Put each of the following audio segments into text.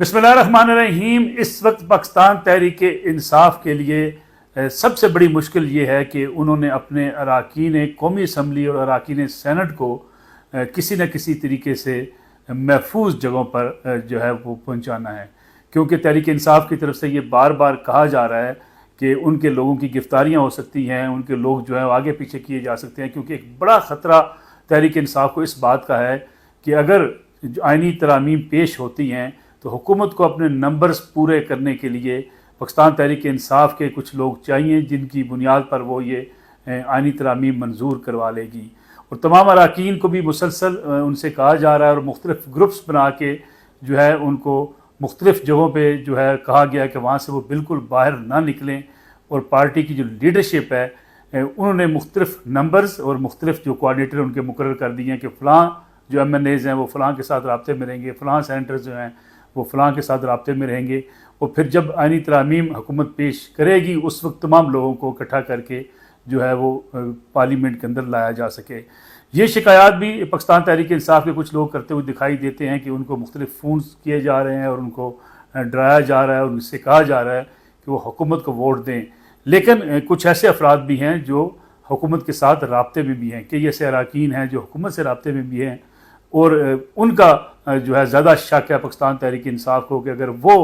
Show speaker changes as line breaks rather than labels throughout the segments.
بسم اللہ الرحمن الرحیم۔ اس وقت پاکستان تحریک انصاف کے لیے سب سے بڑی مشکل یہ ہے کہ انہوں نے اپنے اراکین قومی اسمبلی اور اراکین سینٹ کو کسی نہ کسی طریقے سے محفوظ جگہوں پر جو ہے وہ پہنچانا ہے، کیونکہ تحریک انصاف کی طرف سے یہ بار بار کہا جا رہا ہے کہ ان کے لوگوں کی گرفتاریاں ہو سکتی ہیں، ان کے لوگ جو ہے آگے پیچھے کیے جا سکتے ہیں، کیونکہ ایک بڑا خطرہ تحریک انصاف کو اس بات کا ہے کہ اگر آئینی ترامیم پیش ہوتی ہیں تو حکومت کو اپنے نمبرز پورے کرنے کے لیے پاکستان تحریک انصاف کے کچھ لوگ چاہیے جن کی بنیاد پر وہ یہ آئینی ترامیم منظور کروا لے گی، اور تمام اراکین کو بھی مسلسل ان سے کہا جا رہا ہے اور مختلف گروپس بنا کے جو ہے ان کو مختلف جگہوں پہ جو ہے کہا گیا کہ وہاں سے وہ بالکل باہر نہ نکلیں، اور پارٹی کی جو لیڈرشپ ہے انہوں نے مختلف نمبرز اور مختلف جو کوآرڈینیٹر ان کے مقرر کر دیے ہیں کہ فلاں جو ایم این ایز ہیں وہ فلاں کے ساتھ رابطے میں رہیں گے، فلاں سینیٹرز جو ہیں وہ فلاں کے ساتھ رابطے میں رہیں گے، اور پھر جب آئینی ترامیم حکومت پیش کرے گی اس وقت تمام لوگوں کو اکٹھا کر کے جو ہے وہ پارلیمنٹ کے اندر لایا جا سکے۔ یہ شکایات بھی پاکستان تحریک انصاف کے کچھ لوگ کرتے ہوئے دکھائی دیتے ہیں کہ ان کو مختلف فونز کیے جا رہے ہیں اور ان کو ڈرایا جا رہا ہے اور ان سے کہا جا رہا ہے کہ وہ حکومت کو ووٹ دیں، لیکن کچھ ایسے افراد بھی ہیں جو حکومت کے ساتھ رابطے میں بھی ہیں، کئی ایسے اراکین ہیں جو حکومت سے رابطے میں بھی ہیں، اور ان کا جو ہے زیادہ شک ہے پاکستان تحریک انصاف کو کہ اگر وہ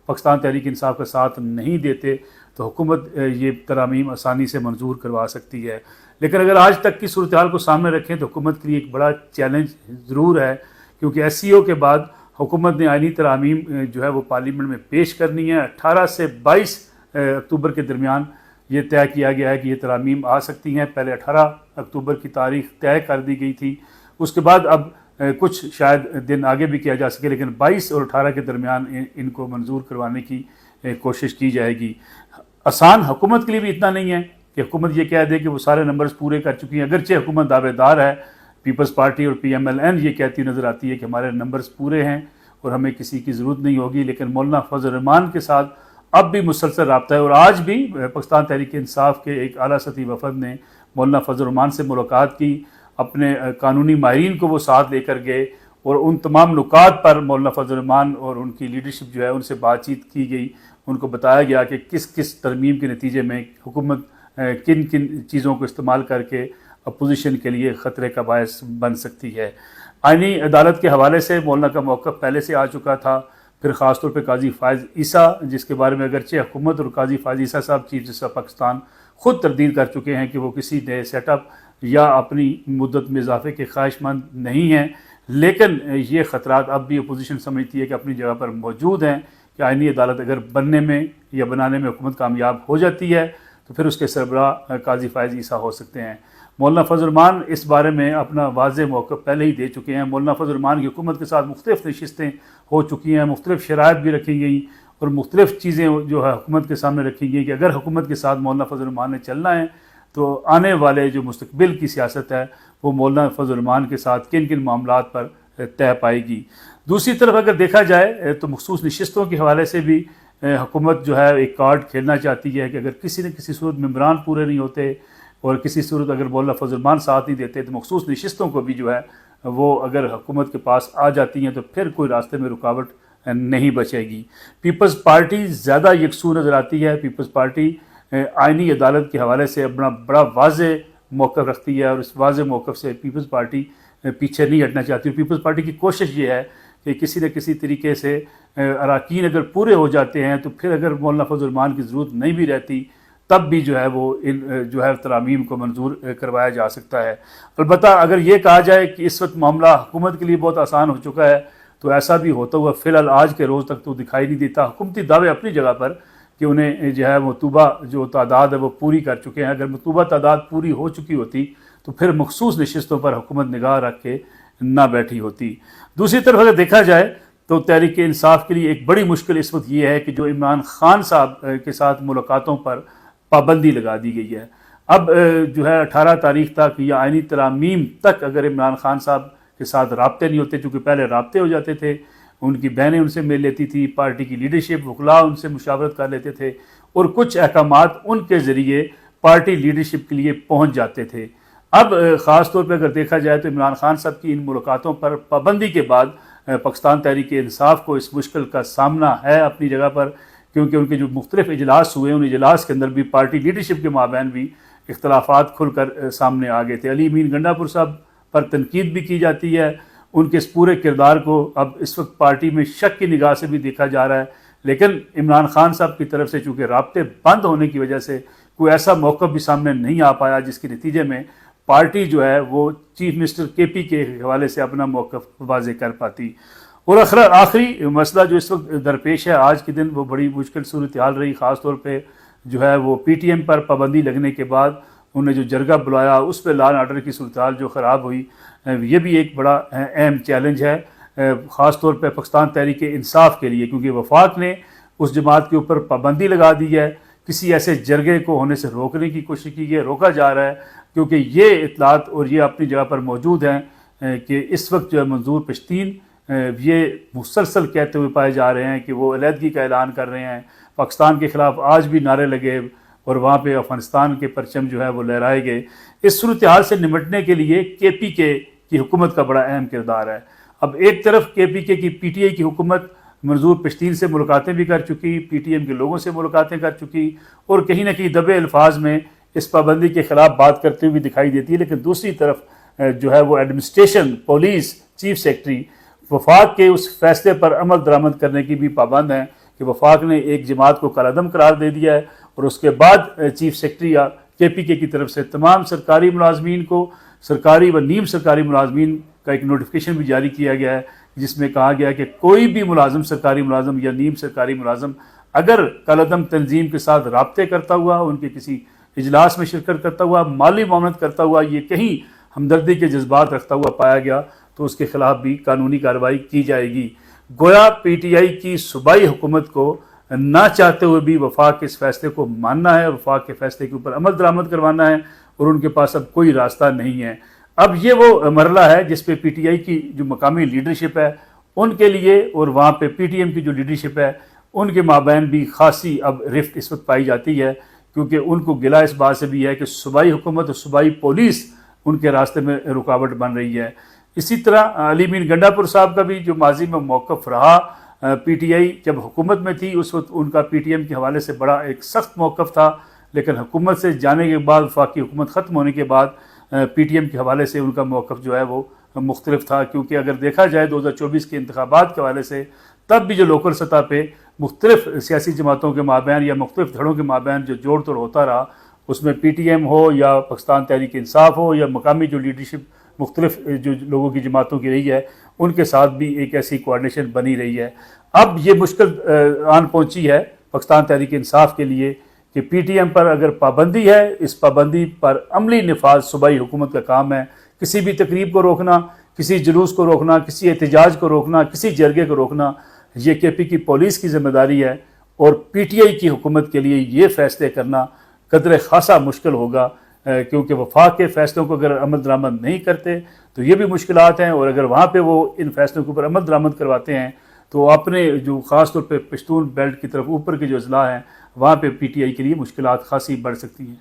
پاکستان تحریک انصاف کا ساتھ نہیں دیتے تو حکومت یہ ترامیم آسانی سے منظور کروا سکتی ہے۔ لیکن اگر آج تک کی صورتحال کو سامنے رکھیں تو حکومت کے لیے ایک بڑا چیلنج ضرور ہے، کیونکہ ایس سی او کے بعد حکومت نے آئینی ترامیم جو ہے وہ پارلیمنٹ میں پیش کرنی ہے۔ 18 سے 22 اکتوبر کے درمیان یہ طے کیا گیا ہے کہ یہ ترامیم آ سکتی ہیں۔ پہلے 18 اکتوبر کی تاریخ طے کر دی گئی تھی، اس کے بعد اب کچھ شاید دن آگے بھی کیا جا سکے، لیکن 22 اور 18 کے درمیان ان کو منظور کروانے کی کوشش کی جائے گی۔ آسان حکومت کے لیے بھی اتنا نہیں ہے کہ حکومت یہ کہہ دے کہ وہ سارے نمبرز پورے کر چکی ہیں، اگرچہ حکومت دعوے دار ہے، پیپلز پارٹی اور پی ایم ایل این یہ کہتی نظر آتی ہے کہ ہمارے نمبرز پورے ہیں اور ہمیں کسی کی ضرورت نہیں ہوگی، لیکن مولانا فضل الرحمان کے ساتھ اب بھی مسلسل رابطہ ہے، اور آج بھی پاکستان تحریک انصاف کے ایک اعلیٰ سطحی وفد نے مولانا فضل الرحمان سے ملاقات کی، اپنے قانونی ماہرین کو وہ ساتھ لے کر گئے، اور ان تمام نکات پر مولانا فضل الرحمان اور ان کی لیڈرشپ جو ہے ان سے بات چیت کی گئی، ان کو بتایا گیا کہ کس کس ترمیم کے نتیجے میں حکومت کن کن چیزوں کو استعمال کر کے اپوزیشن کے لیے خطرے کا باعث بن سکتی ہے۔ آئینی عدالت کے حوالے سے مولانا کا موقف پہلے سے آ چکا تھا، پھر خاص طور پہ قاضی فائز عیسیٰ، جس کے بارے میں اگرچہ حکومت اور قاضی فائز عیسیٰ صاحب چیف جسٹس آف پاکستان خود تردید کر چکے ہیں کہ وہ کسی نئے سیٹ اپ یا اپنی مدت میں اضافے کے خواہش مند نہیں ہیں، لیکن یہ خطرات اب بھی اپوزیشن سمجھتی ہے کہ اپنی جگہ پر موجود ہیں کہ آئینی عدالت اگر بننے میں یا بنانے میں حکومت کامیاب ہو جاتی ہے تو پھر اس کے سربراہ قاضی فائز عیسیٰ ہو سکتے ہیں۔ مولانا فضل الرحمان اس بارے میں اپنا واضح موقف پہلے ہی دے چکے ہیں۔ مولانا فضل الرحمان کی حکومت کے ساتھ مختلف نشستیں ہو چکی ہیں، مختلف شرائط بھی رکھی گئیں اور مختلف چیزیں جو ہے حکومت کے سامنے رکھی گئی کہ اگر حکومت کے ساتھ مولانا فضل الرحمان نے چلنا ہے تو آنے والے جو مستقبل کی سیاست ہے وہ مولانا فضل الرحمان کے ساتھ کن کن معاملات پر طے پائے گی۔ دوسری طرف اگر دیکھا جائے تو مخصوص نشستوں کے حوالے سے بھی حکومت جو ہے ایک کارڈ کھیلنا چاہتی ہے کہ اگر کسی نہ کسی صورت ممبران پورے نہیں ہوتے اور کسی صورت اگر مولانا فضل الرحمان ساتھ نہیں دیتے تو مخصوص نشستوں کو بھی جو ہے وہ اگر حکومت کے پاس آ جاتی ہیں تو پھر کوئی راستے میں رکاوٹ نہیں بچے گی۔ پیپلز پارٹی زیادہ یکسو نظر آتی ہے۔ پیپلز پارٹی آئینی عدالت کے حوالے سے اپنا بڑا واضح موقف رکھتی ہے، اور اس واضح موقف سے پیپلز پارٹی پیچھے نہیں ہٹنا چاہتی۔ پیپلز پارٹی کی کوشش یہ ہے کہ کسی نہ کسی طریقے سے اراکین اگر پورے ہو جاتے ہیں تو پھر اگر مولانا فضل الرحمان کی ضرورت نہیں بھی رہتی تب بھی جو ہے وہ جو ہے ترامیم کو منظور کروایا جا سکتا ہے۔ البتہ اگر یہ کہا جائے کہ اس وقت معاملہ حکومت کے لیے بہت آسان ہو چکا ہے تو ایسا بھی ہوتا ہوا فی الحال آج کے روز تک تو دکھائی نہیں دیتا۔ حکومتی دعوے اپنی جگہ پر کہ انہیں جو ہے مطلوبہ جو تعداد ہے وہ پوری کر چکے ہیں، اگر مطلوبہ تعداد پوری ہو چکی ہوتی تو پھر مخصوص نشستوں پر حکومت نگاہ رکھ کے نہ بیٹھی ہوتی۔ دوسری طرف اگر دیکھا جائے تو تحریک انصاف کے لیے ایک بڑی مشکل اس وقت یہ ہے کہ جو عمران خان صاحب کے ساتھ ملاقاتوں پر پابندی لگا دی گئی ہے۔ اب جو ہے 18 تاریخ تک یا آئینی ترامیم تک اگر عمران خان صاحب کے ساتھ رابطے نہیں ہوتے، چونکہ پہلے رابطے ہو جاتے تھے، ان کی بہنیں ان سے مل لیتی تھی، پارٹی کی لیڈرشپ وکلاء ان سے مشاورت کر لیتے تھے، اور کچھ احکامات ان کے ذریعے پارٹی لیڈرشپ کے لیے پہنچ جاتے تھے۔ اب خاص طور پہ اگر دیکھا جائے تو عمران خان صاحب کی ان ملاقاتوں پر پابندی کے بعد پاکستان تحریک انصاف کو اس مشکل کا سامنا ہے اپنی جگہ پر، کیونکہ ان کے جو مختلف اجلاس ہوئے ان اجلاس کے اندر بھی پارٹی لیڈرشپ کے مابین بھی اختلافات کھل کر سامنے آ گئے تھے۔ علی امین گنڈا پور صاحب پر تنقید بھی کی جاتی ہے، ان کے اس پورے کردار کو اب اس وقت پارٹی میں شک کی نگاہ سے بھی دیکھا جا رہا ہے، لیکن عمران خان صاحب کی طرف سے چونکہ رابطے بند ہونے کی وجہ سے کوئی ایسا موقف بھی سامنے نہیں آ پایا جس کے نتیجے میں پارٹی جو ہے وہ چیف منسٹر کے پی کے حوالے سے اپنا موقف واضح کر پاتی۔ اور آخری مسئلہ جو اس وقت درپیش ہے آج کے دن، وہ بڑی مشکل صورتحال رہی، خاص طور پہ جو ہے وہ پی ٹی ایم پر پابندی لگنے کے بعد انہوں نے جو جرگہ بلایا اس پہ لا اینڈ آرڈر کی صورتحال جو خراب ہوئی، یہ بھی ایک بڑا اہم چیلنج ہے خاص طور پہ پاکستان تحریک انصاف کے لیے، کیونکہ وفاق نے اس جماعت کے اوپر پابندی لگا دی ہے، کسی ایسے جرگے کو ہونے سے روکنے کی کوشش کی ہے، روکا جا رہا ہے، کیونکہ یہ اطلاعات اور یہ اپنی جگہ پر موجود ہیں کہ اس وقت جو ہے منظور پشتین یہ مسلسل کہتے ہوئے پائے جا رہے ہیں کہ وہ علیحدگی کا اعلان کر رہے ہیں، پاکستان کے خلاف آج بھی نعرے لگے اور وہاں پہ افغانستان کے پرچم جو ہے وہ لہرائے گئے۔ اس صورتحال سے نمٹنے کے لیے کے پی کے کی حکومت کا بڑا اہم کردار ہے۔ اب ایک طرف کے پی کے کی پی ٹی آئی کی حکومت منظور پشتین سے ملاقاتیں بھی کر چکی، پی ٹی ایم کے لوگوں سے ملاقاتیں کر چکی، اور کہیں نہ کہیں دبے الفاظ میں اس پابندی کے خلاف بات کرتے ہوئے دکھائی دیتی ہے، لیکن دوسری طرف جو ہے وہ ایڈمنسٹریشن، پولیس، چیف سیکرٹری وفاق کے اس فیصلے پر عمل درآمد کرنے کی بھی پابند ہیں کہ وفاق نے ایک جماعت کو کالعدم قرار دے دیا ہے، اور اس کے بعد چیف سیکرٹری یا کے پی کے کی طرف سے تمام سرکاری ملازمین کو، سرکاری و نیم سرکاری ملازمین کا ایک نوٹیفیکیشن بھی جاری کیا گیا ہے جس میں کہا گیا ہے کہ کوئی بھی ملازم، سرکاری ملازم یا نیم سرکاری ملازم اگر کالعدم تنظیم کے ساتھ رابطے کرتا ہوا، ان کے کسی اجلاس میں شرکت کرتا ہوا، مالی معاونت کرتا ہوا، یہ کہیں ہمدردی کے جذبات رکھتا ہوا پایا گیا تو اس کے خلاف بھی قانونی کارروائی کی جائے گی۔ گویا پی ٹی آئی کی صوبائی حکومت کو نہ چاہتے ہوئے بھی وفاق کے اس فیصلے کو ماننا ہے، وفاق کے فیصلے کے اوپر عمل درآمد کروانا ہے، اور ان کے پاس اب کوئی راستہ نہیں ہے۔ اب یہ وہ مرحلہ ہے جس پہ پی ٹی آئی کی جو مقامی لیڈرشپ ہے ان کے لیے اور وہاں پہ پی ٹی ایم کی جو لیڈرشپ ہے ان کے مابین بھی خاصی اب رفت اس وقت پائی جاتی ہے، کیونکہ ان کو گلہ اس بات سے بھی ہے کہ صوبائی حکومت اور صوبائی پولیس ان کے راستے میں رکاوٹ بن رہی ہے۔ اسی طرح علی امین گنڈا پور صاحب کا بھی جو ماضی میں موقف رہا، پی ٹی آئی جب حکومت میں تھی اس وقت ان کا پی ٹی ایم کے حوالے سے بڑا ایک سخت موقف تھا، لیکن حکومت سے جانے کے بعد، وفاقی حکومت ختم ہونے کے بعد پی ٹی ایم کے حوالے سے ان کا موقف جو ہے وہ مختلف تھا، کیونکہ اگر دیکھا جائے 2024 کے انتخابات کے حوالے سے تب بھی جو لوکل سطح پہ مختلف سیاسی جماعتوں کے مابین یا مختلف دھڑوں کے مابین جو جوڑ توڑ ہوتا رہا، اس میں پی ٹی ایم ہو یا پاکستان تحریک انصاف ہو یا مقامی جو لیڈرشپ مختلف جو لوگوں کی جماعتوں کی رہی ہے ان کے ساتھ بھی ایک ایسی کوارڈینیشن بنی رہی ہے۔ اب یہ مشکل آن پہنچی ہے پاکستان تحریک انصاف کے لیے کہ پی ٹی ایم پر اگر پابندی ہے، اس پابندی پر عملی نفاذ صوبائی حکومت کا کام ہے۔ کسی بھی تقریب کو روکنا، کسی جلوس کو روکنا، کسی احتجاج کو روکنا، کسی جرگے کو روکنا، یہ کے پی کی پولیس کی ذمہ داری ہے، اور پی ٹی آئی کی حکومت کے لیے یہ فیصلے کرنا قدر خاصا مشکل ہوگا، کیونکہ وفاق کے فیصلوں کو اگر عمل درآمد نہیں کرتے تو یہ بھی مشکلات ہیں، اور اگر وہاں پہ وہ ان فیصلوں کے اوپر عمل درآمد کرواتے ہیں تو اپنے جو خاص طور پہ پشتون بیلٹ کی طرف اوپر کے جو اضلاع ہیں وہاں پہ پی ٹی آئی کے لیے مشکلات خاصی بڑھ سکتی ہیں۔